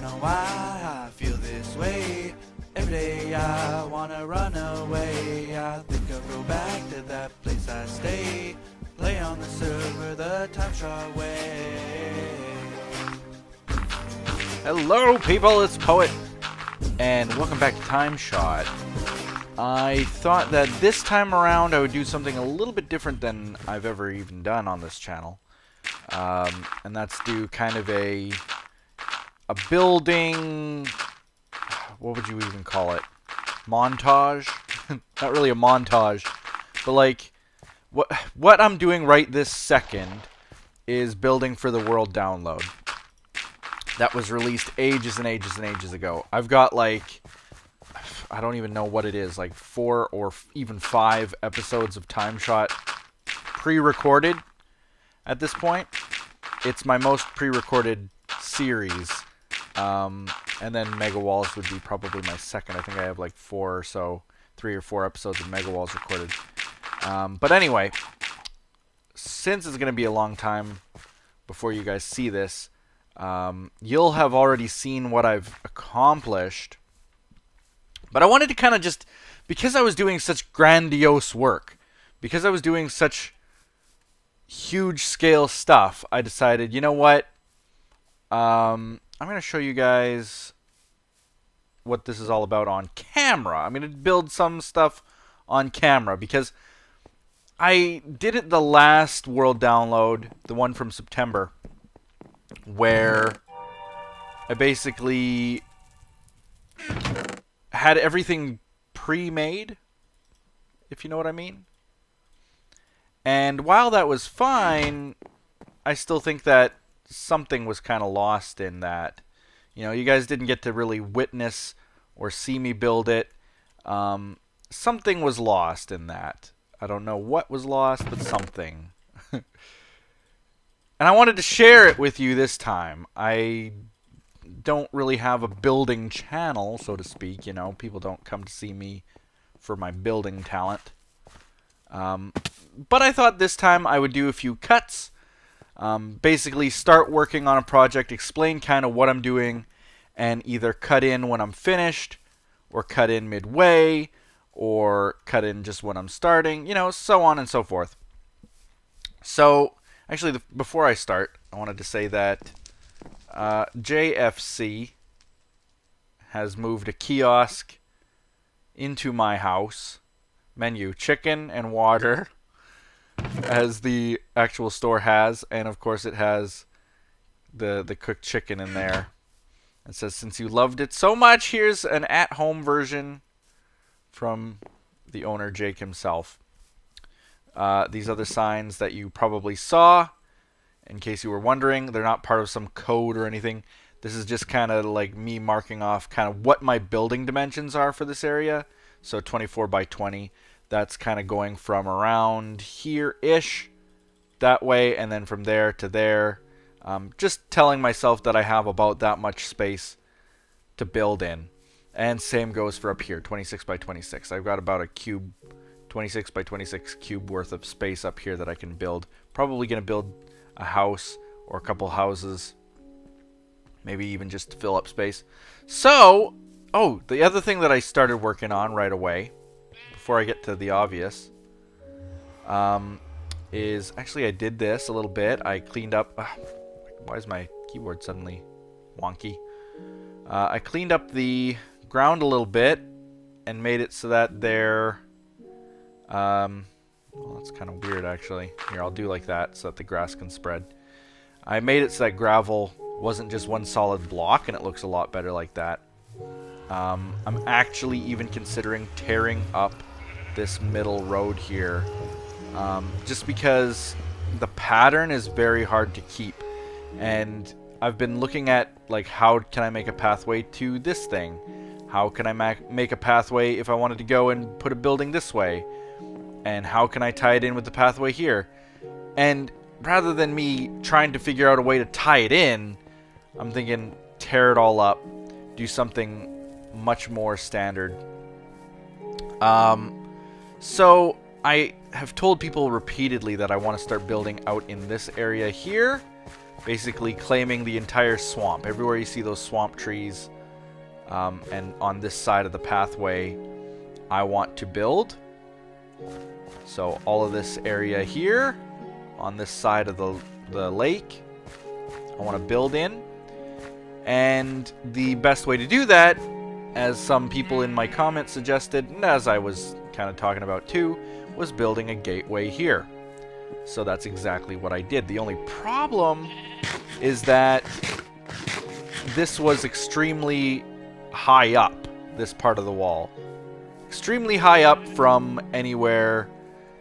know why I feel this way. Every day I wanna run away. I think I'll go back to that place I stay. Play on the server the TimeShot way. Hello people, it's Poet, and welcome back to TimeShot. I thought that this time around I would do something a little bit different than I've ever even done on this channel. And that's do kind of a building, what would you even call it? Montage? Not really a montage, but like what I'm doing right this second is building for the world download. That was released ages and ages and ages ago. I've got like, I don't even know what it is, like 4 or even 5 episodes of TimeShot pre-recorded at this point. It's my most pre-recorded series. And then Mega Walls would be probably my second. I think I have like 3 or 4 episodes of Mega Walls recorded. But anyway, since it's going to be a long time before you guys see this, you'll have already seen what I've accomplished. But I wanted to kind of just, because I was doing such grandiose work, because I was doing such huge scale stuff, I decided, you know what? I'm going to show you guys what this is all about on camera. I'm going to build some stuff on camera because I did it the last world download, the one from September, where I basically had everything pre-made, if you know what I mean. And while that was fine, I still think that something was kind of lost in that. You know, you guys didn't get to really witness or see me build it. Something was lost in that. I don't know what was lost, but something. And I wanted to share it with you this time. I don't really have a building channel, so to speak. You know, people don't come to see me for my building talent. But I thought this time I would do a few cuts. Basically start working on a project, explain kind of what I'm doing, and either cut in when I'm finished, or cut in midway, or cut in just when I'm starting, you know, so on and so forth. So, actually, before I start, I wanted to say that JFC has moved a kiosk into my house. Menu, chicken and water, as the actual store has, and of course it has the cooked chicken in there. It says, since you loved it so much, here's an at-home version from the owner, Jake himself. These other signs that you probably saw, in case you were wondering, they're not part of some code or anything. This is just kind of like me marking off kind of what my building dimensions are for this area. So 24 by 20. That's kind of going from around here-ish, that way, and then from there to there. Just telling myself that I have about that much space to build in. And same goes for up here, 26 by 26. I've got about a cube, 26 by 26 cube worth of space up here that I can build. Probably going to build a house or a couple houses. Maybe even just to fill up space. So, oh, the other thing that I started working on right away, before I get to the obvious, is actually I did this a little bit. I cleaned up. Why is my keyboard suddenly wonky? I cleaned up the ground a little bit and made it so that they're. Well, that's kind of weird actually. Here, I'll do like that so that the grass can spread. I made it so that gravel wasn't just one solid block, and it looks a lot better like that. I'm actually even considering tearing up this middle road here, just because the pattern is very hard to keep, and I've been looking at like how can I make a pathway to this thing, how can I make a pathway if I wanted to go and put a building this way, and how can I tie it in with the pathway here. And rather than me trying to figure out a way to tie it in, I'm thinking tear it all up, do something much more standard. So I have told people repeatedly that I want to start building out in this area here. basically claiming the entire swamp. Everywhere you see those swamp trees, and on this side of the pathway, I want to build. So all of this area here, on this side of the lake, I want to build in. And the best way to do that, as some people in my comments suggested, and as I was kind of talking about too, was building a gateway here. So that's exactly what I did. The only problem is that this was extremely high up, this part of the wall. Extremely high up from anywhere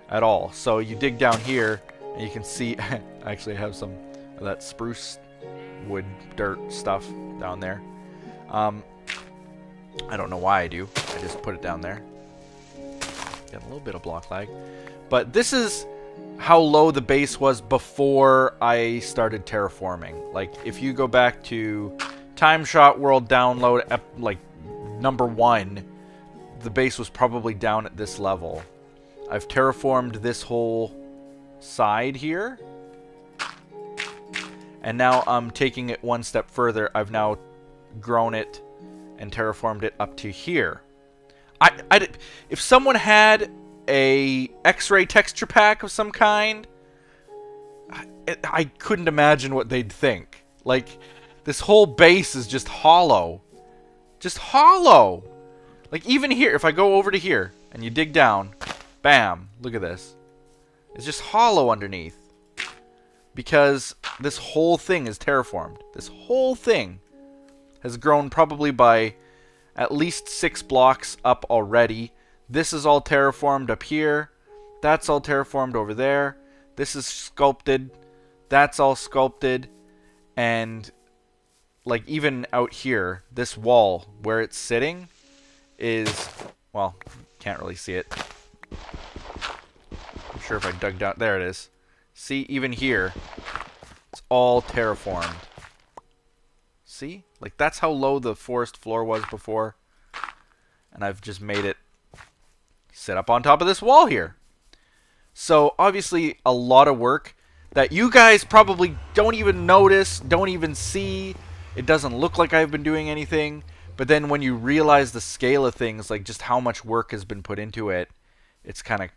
at all. So you dig down here, and you can see, I actually have some of that spruce wood dirt stuff down there. I don't know why I do. I just put it down there. Get a little bit of block lag. But this is how low the base was before I started terraforming. Like, if you go back to TimeShot World download, like, number 1, the base was probably down at this level. I've terraformed this whole side here. And now I'm taking it one step further. I've now grown it and terraformed it up to here. If someone had a X-ray texture pack of some kind, I couldn't imagine what they'd think. Like, this whole base is just hollow. Just hollow. Like, even here, if I go over to here and you dig down, bam, look at this. It's just hollow underneath. Because this whole thing is terraformed. This whole thing has grown probably by at least 6 blocks up already. This is all terraformed up here. That's all terraformed over there. This is sculpted. That's all sculpted. And, like, even out here, this wall where it's sitting is, well, can't really see it. I'm sure if I dug down, there it is. See, even here, it's all terraformed. See? Like, that's how low the forest floor was before. And I've just made it sit up on top of this wall here. So, obviously, a lot of work that you guys probably don't even notice, don't even see. It doesn't look like I've been doing anything. But then when you realize the scale of things, like just how much work has been put into it, it's kind of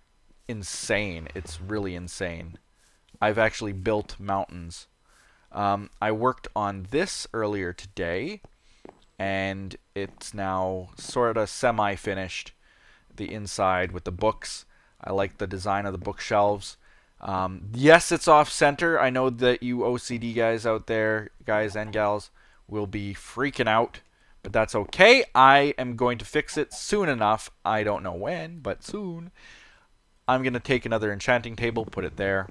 insane. It's really insane. I've actually built mountains. I worked on this earlier today, and it's now sort of semi-finished. The inside with the books. I like the design of the bookshelves. Yes, it's off-center. I know that you OCD guys out there, guys and gals, will be freaking out, but that's okay. I am going to fix it soon enough. I don't know when, but soon. I'm going to take another enchanting table, put it there.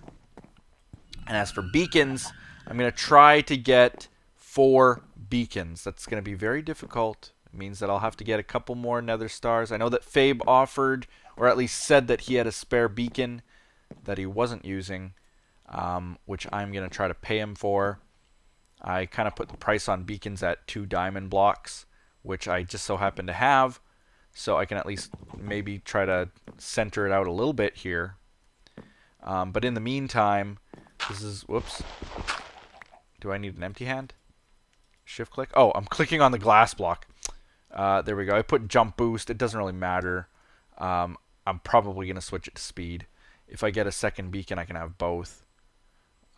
And as for beacons, I'm going to try to get 4 beacons. That's going to be very difficult. It means that I'll have to get a couple more nether stars. I know that Fabe offered, or at least said that he had a spare beacon that he wasn't using, which I'm going to try to pay him for. I kind of put the price on beacons at 2 diamond blocks, which I just so happen to have. So I can at least maybe try to center it out a little bit here. But in the meantime, this is, whoops. Do I need an empty hand? Shift click? Oh, I'm clicking on the glass block. There we go. I put jump boost. It doesn't really matter. I'm probably going to switch it to speed. If I get a second beacon, I can have both.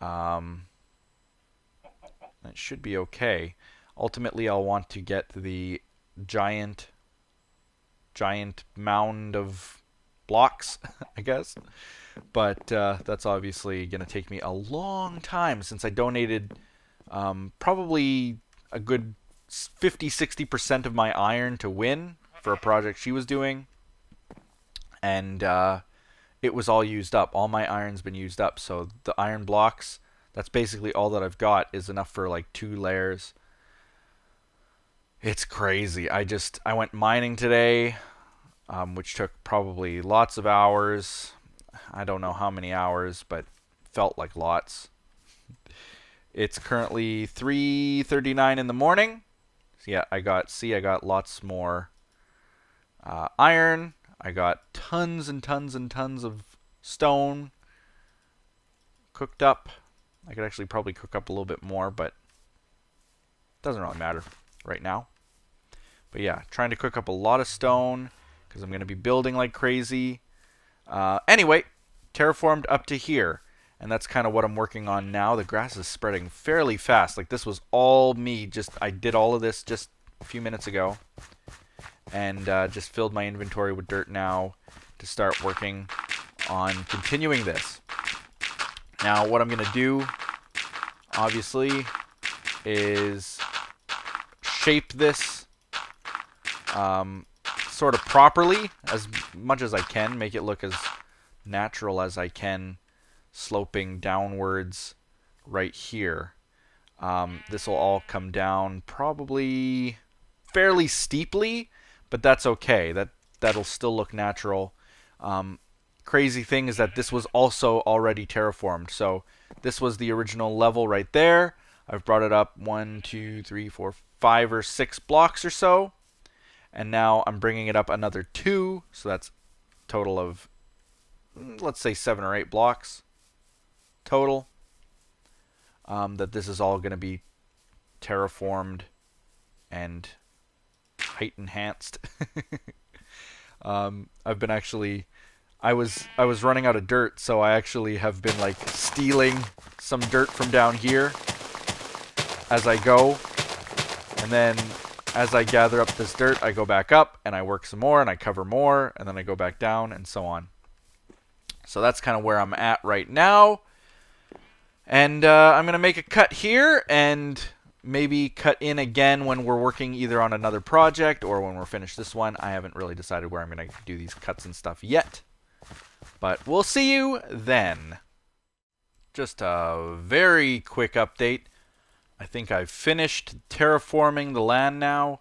That should be okay. Ultimately, I'll want to get the giant mound of blocks, I guess. But that's obviously going to take me a long time since I donated probably a good 50-60% of my iron to Win for a project she was doing. And it was all used up. All my iron's been used up. So the iron blocks, that's basically all that I've got, is enough for like 2 layers. It's crazy. I went mining today, which took probably lots of hours. I don't know how many hours, but felt like lots. It's currently 3:39 in the morning. So yeah, I got lots more iron. I got tons and tons and tons of stone cooked up. I could actually probably cook up a little bit more, but it doesn't really matter right now. But yeah, trying to cook up a lot of stone because I'm going to be building like crazy. Anyway, terraformed up to here. And that's kind of what I'm working on now. The grass is spreading fairly fast. Like, this was all me. I did all of this just a few minutes ago. And just filled my inventory with dirt now to start working on continuing this. Now, what I'm going to do, obviously, is shape this sort of properly as much as I can. Make it look as natural as I can, sloping downwards right here. This will all come down probably fairly steeply, but that's okay. That'll still look natural. Crazy thing is that this was also already terraformed. So this was the original level right there. I've brought it up 1, 2, 3, 4, 5 or 6 blocks or so. And now I'm bringing it up another 2. So that's a total of, let's say, 7 or 8 blocks total. That this is all going to be terraformed and height enhanced. I've been actually, I was running out of dirt, so I actually have been like stealing some dirt from down here as I go, and then as I gather up this dirt, I go back up and I work some more and I cover more, and then I go back down and so on. So that's kind of where I'm at right now. And I'm going to make a cut here and maybe cut in again when we're working either on another project or when we're finished this one. I haven't really decided where I'm going to do these cuts and stuff yet. But we'll see you then. Just a very quick update. I think I've finished terraforming the land now.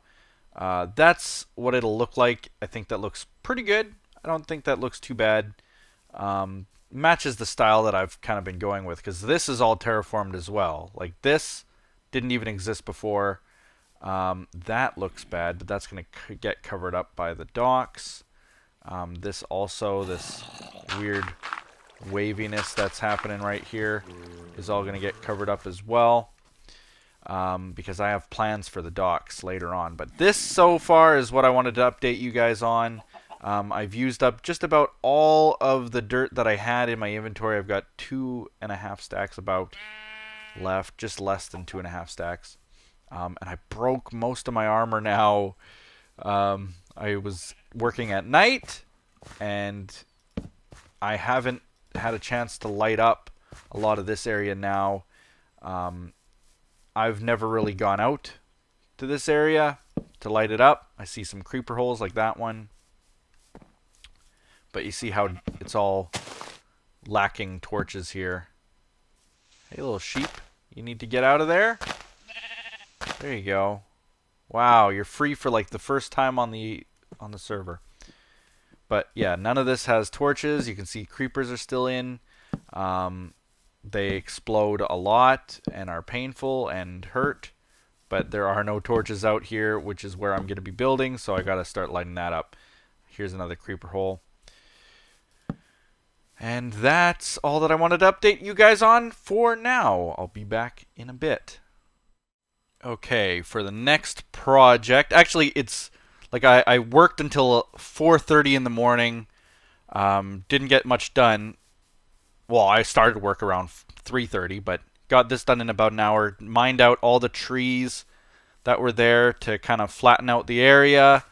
That's what it'll look like. I think that looks pretty good. I don't think that looks too bad. Matches the style that I've kind of been going with, because this is all terraformed as well. Like, this didn't even exist before. That looks bad, but that's going to get covered up by the docks. This also, this weird waviness that's happening right here is all going to get covered up as well, because I have plans for the docks later on. But this so far is what I wanted to update you guys on. I've used up just about all of the dirt that I had in my inventory. I've got 2.5 stacks about left, just less than 2.5 stacks. And I broke most of my armor now. I was working at night, and I haven't had a chance to light up a lot of this area now. I've never really gone out to this area to light it up. I see some creeper holes like that one. But you see how it's all lacking torches here. Hey, little sheep. You need to get out of there. There you go. Wow, you're free for like the first time on the server. But yeah, none of this has torches. You can see creepers are still in. They explode a lot and are painful and hurt. But there are no torches out here, which is where I'm going to be building. So I got to start lighting that up. Here's another creeper hole. And that's all that I wanted to update you guys on for now. I'll be back in a bit. Okay, for the next project, actually it's like I worked until 4:30 in the morning, didn't get much done. Well, I started work around 3:30, but got this done in about an hour. Mined out all the trees that were there to kind of flatten out the area,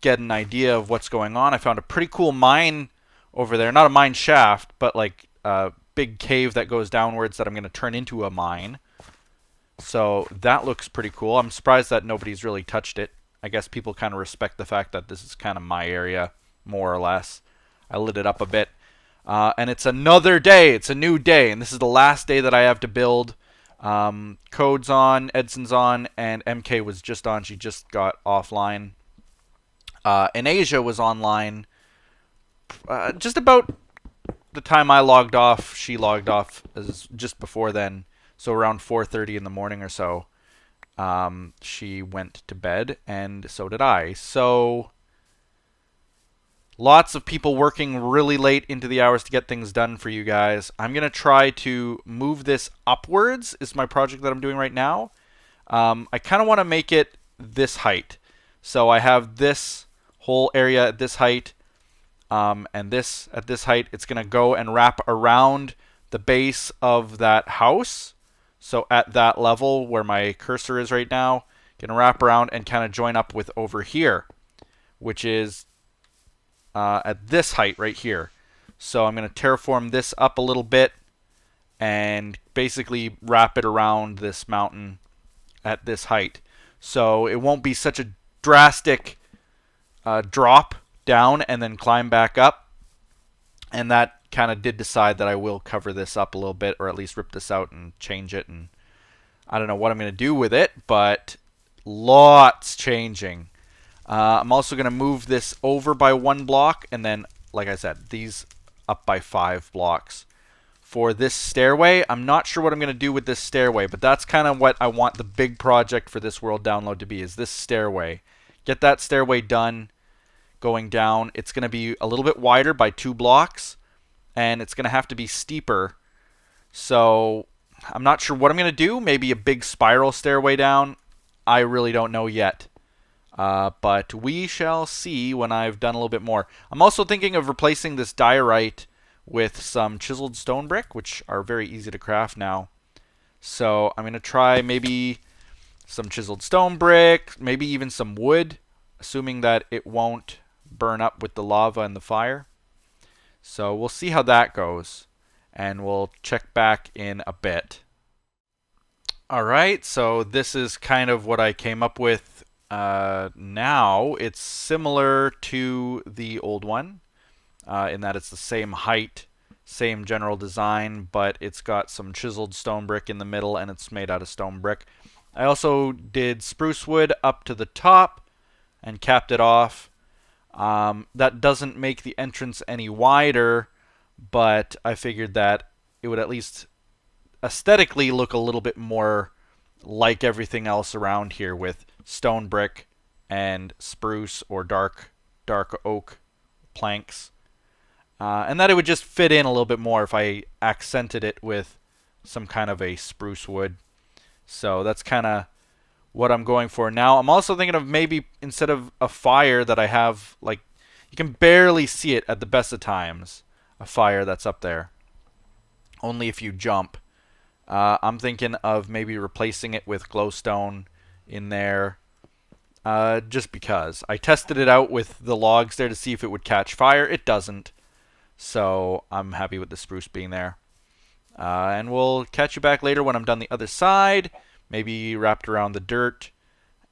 get an idea of what's going on. I found a pretty cool mine over there, not a mine shaft, but like a big cave that goes downwards that I'm going to turn into a mine. So that looks pretty cool. I'm surprised that nobody's really touched it. I guess people kind of respect the fact that this is kind of my area, more or less. I lit it up a bit. And it's another day. It's a new day. And this is the last day that I have to build. Code's on, Edson's on, and MK was just on. She just got offline. And Asia was online just about the time I logged off. She logged off just before then. So around 4:30 in the morning or so, she went to bed, and so did I. So lots of people working really late into the hours to get things done for you guys. I'm going to try to move this upwards is my project that I'm doing right now. I kind of want to make it this height. So I have this whole area at this height, and this at this height. It's going to go and wrap around the base of that house. So at that level where my cursor is right now, going to wrap around and kind of join up with over here, which is at this height right here. So I'm going to terraform this up a little bit and basically wrap it around this mountain at this height. So it won't be such a drastic drop down and then climb back up. And that kind of did decide that I will cover this up a little bit, or at least rip this out and change it. And I don't know what I'm going to do with it, but lots changing. I'm also going to move this over by 1 block, and then, like I said, these up by 5 blocks. For this stairway, I'm not sure what I'm going to do with this stairway, but that's kind of what I want the big project for this world download to be, is this stairway. Get that stairway done going down. It's going to be a little bit wider by 2 blocks, and it's going to have to be steeper. So I'm not sure what I'm going to do. Maybe a big spiral stairway down. I really don't know yet. But we shall see when I've done a little bit more. I'm also thinking of replacing this diorite with some chiseled stone brick, which are very easy to craft now. So I'm going to try maybe some chiseled stone brick, maybe even some wood, assuming that it won't burn up with the lava and the fire. So we'll see how that goes, and we'll check back in a bit. Alright, so this is kind of what I came up with now. It's similar to the old one in that it's the same height, same general design, but it's got some chiseled stone brick in the middle and it's made out of stone brick. I also did spruce wood up to the top and capped it off. That doesn't make the entrance any wider, but I figured that it would at least aesthetically look a little bit more like everything else around here with stone brick and spruce or dark oak planks. And that it would just fit in a little bit more if I accented it with some kind of a spruce wood. So that's kind of what I'm going for now. I'm also thinking of maybe instead of a fire that I have, like, you can barely see it at the best of times, a fire that's up there. Only if you jump. I'm thinking of maybe replacing it with glowstone in there. Just because. I tested it out with the logs there to see if it would catch fire. It doesn't. So I'm happy with the spruce being there. And we'll catch you back later when I'm done the other side. Maybe wrapped around the dirt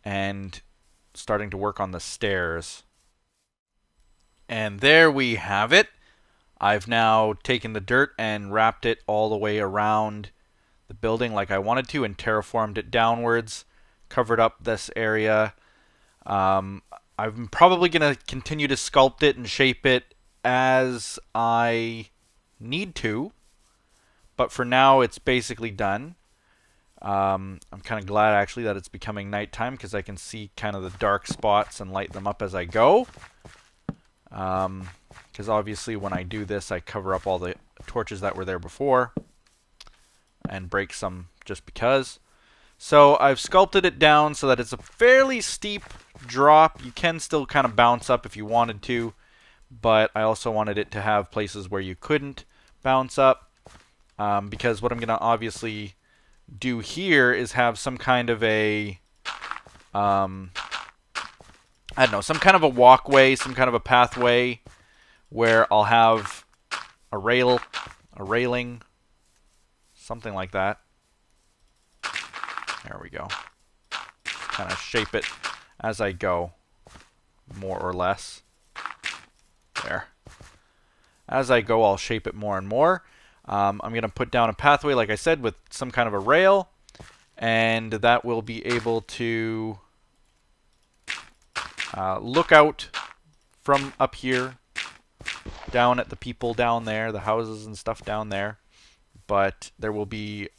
and starting to work on the stairs. And there we have it. I've now taken the dirt and wrapped it all the way around the building like I wanted to and terraformed it downwards, covered up this area. I'm probably going to continue to sculpt it and shape it as I need to, but for now it's basically done. I'm kind of glad actually that it's becoming nighttime because I can see kind of the dark spots and light them up as I go. Because obviously when I do this I cover up all the torches that were there before and break some just because. So I've sculpted it down so that it's a fairly steep drop. You can still kind of bounce up if you wanted to, but I also wanted it to have places where you couldn't bounce up, because what I'm going to obviously do here is have some kind of a, I don't know, some kind of a walkway, some kind of a pathway where I'll have a railing, something like that. There we go. Kind of shape it as I go, more or less. There. As I go, I'll shape it more and more. I'm going to put down a pathway, like I said, with some kind of a rail, and that will be able to look out from up here, down at the people down there, the houses and stuff down there. But there will be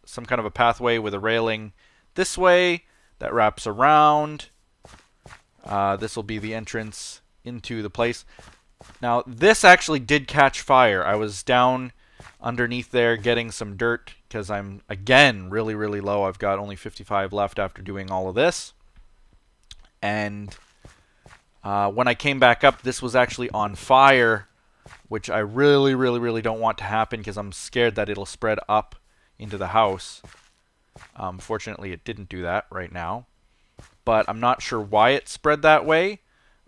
some kind of a pathway with a railing this way that wraps around. This will be the entrance into the place. Now, this actually did catch fire. I was down underneath there getting some dirt because I'm, again, really, really low. I've got only 55 left after doing all of this. And when I came back up, this was actually on fire, which I really, really, really don't want to happen because I'm scared that it'll spread up into the house. Fortunately, it didn't do that right now. But I'm not sure why it spread that way.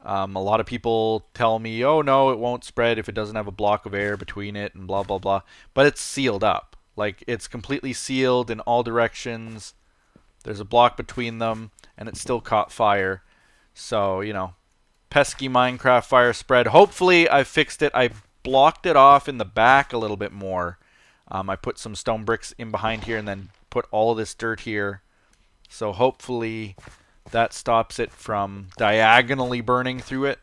A lot of people tell me, oh no, it won't spread if it doesn't have a block of air between it and blah, blah, blah. But it's sealed up. Like, it's completely sealed in all directions. There's a block between them, and it still caught fire. So, you know, pesky Minecraft fire spread. Hopefully, I fixed it. I blocked it off in the back a little bit more. I put some stone bricks in behind here and then put all this dirt here. So hopefully that stops it from diagonally burning through it.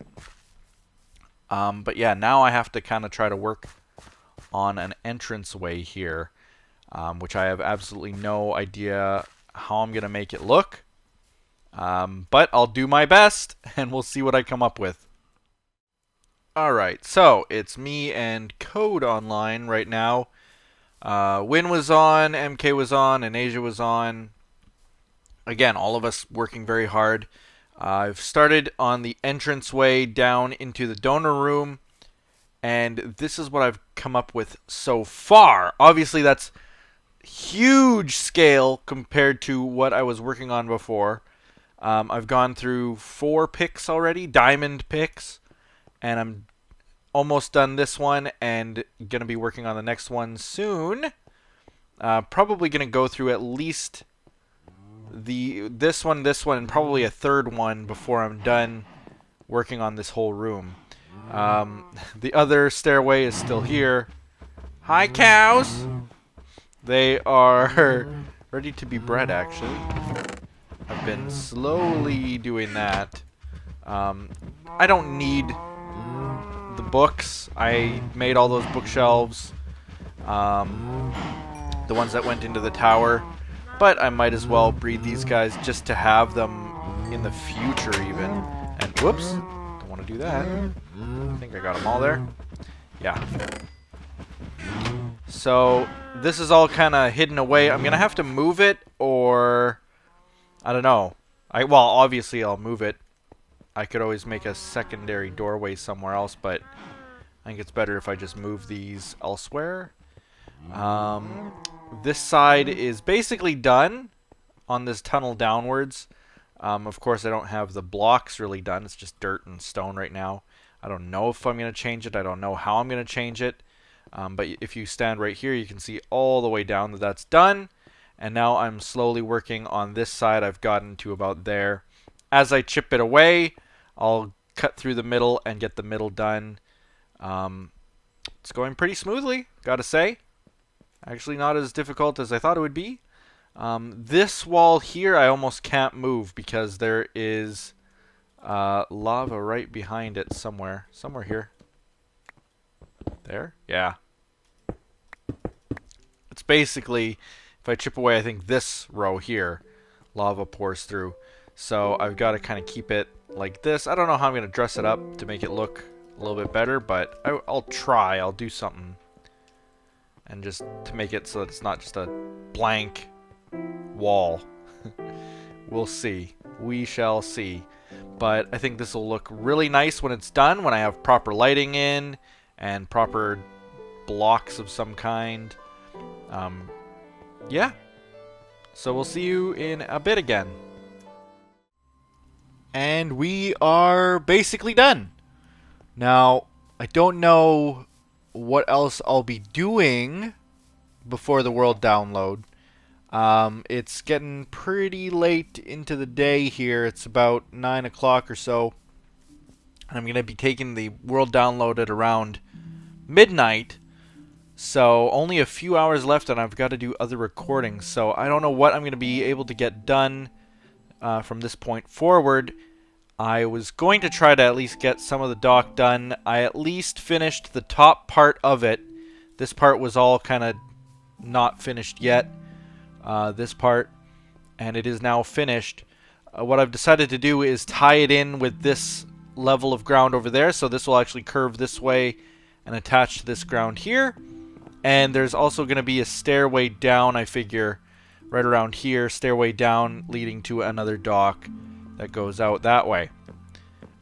But yeah, now I have to kind of try to work on an entranceway here, which I have absolutely no idea how I'm going to make it look. But I'll do my best, and we'll see what I come up with. Alright, so it's me and Code online right now. Win was on, MK was on, and Asia was on. Again, all of us working very hard. I've started on the entranceway down into the donor room, and this is what I've come up with so far. Obviously, that's huge scale compared to what I was working on before. I've gone through 4 picks already, diamond picks, and I'm almost done this one and going to be working on the next one soon. Probably going to go through at least this one, and probably a third one before I'm done working on this whole room. The other stairway is still here. Hi, cows! They are ready to be bred, actually. I've been slowly doing that. I don't need the books. I made all those bookshelves, the ones that went into the tower, but I might as well breed these guys just to have them in the future even. And whoops, don't want to do that. I think I got them all there. Yeah. So this is all kind of hidden away. I'm gonna have to move it, or I don't know. Well, obviously I'll move it. I could always make a secondary doorway somewhere else, but I think it's better if I just move these elsewhere. This side is basically done on this tunnel downwards. Of course, I don't have the blocks really done. It's just dirt and stone right now. I don't know if I'm going to change it. I don't know how I'm going to change it. But if you stand right here, you can see all the way down that that's done. And now I'm slowly working on this side. I've gotten to about there. As I chip it away, I'll cut through the middle and get the middle done. It's going pretty smoothly, gotta say. Actually not as difficult as I thought it would be. This wall here I almost can't move because there is lava right behind it somewhere. Somewhere here. There? Yeah. It's basically, if I chip away, I think this row here, lava pours through. So I've got to kind of keep it like this. I don't know how I'm going to dress it up to make it look a little bit better, but I'll try. I'll do something. And just to make it so that it's not just a blank wall. We'll see. We shall see. But I think this will look really nice when it's done, when I have proper lighting in and proper blocks of some kind. Yeah. So we'll see you in a bit again. And we are basically done. Now, I don't know what else I'll be doing before the world download. It's getting pretty late into the day here. It's about 9 o'clock or so. I'm going to be taking the world download at around midnight. So only a few hours left and I've got to do other recordings. So I don't know what I'm going to be able to get done from this point forward. I was going to try to at least get some of the dock done. I at least finished the top part of it. This part was all kind of not finished yet. This part. And it is now finished. What I've decided to do is tie it in with this level of ground over there, so this will actually curve this way and attach to this ground here. And there's also going to be a stairway down, I figure, right around here, stairway down leading to another dock that goes out that way.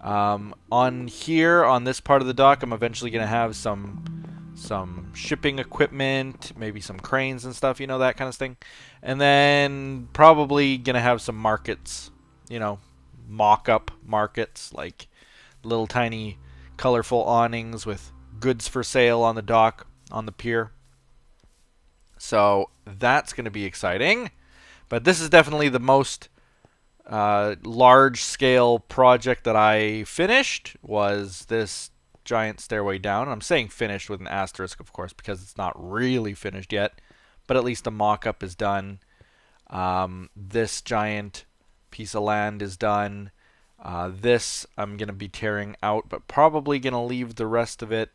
On here, on this part of the dock, I'm eventually going to have some shipping equipment, maybe some cranes and stuff, you know, that kind of thing. And then probably going to have some markets, you know, mock-up markets, like little tiny colorful awnings with goods for sale on the dock, on the pier. So that's going to be exciting. But this is definitely the most large-scale project that I finished, was this giant stairway down. And I'm saying finished with an asterisk, of course, because it's not really finished yet. But at least the mock-up is done. This giant piece of land is done. This I'm going to be tearing out, but probably going to leave the rest of it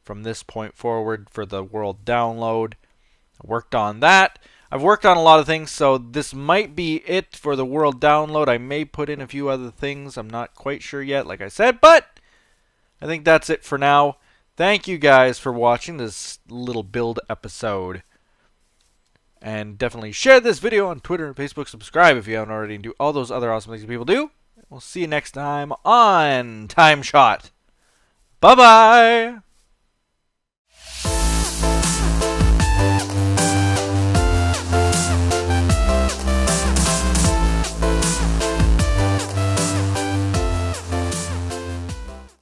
from this point forward for the world download. I worked on that. I've worked on a lot of things, so this might be it for the world download. I may put in a few other things. I'm not quite sure yet, like I said, but I think that's it for now. Thank you guys for watching this little build episode. And definitely share this video on Twitter and Facebook. Subscribe if you haven't already, and do all those other awesome things people do. We'll see you next time on TimeShot. Bye-bye!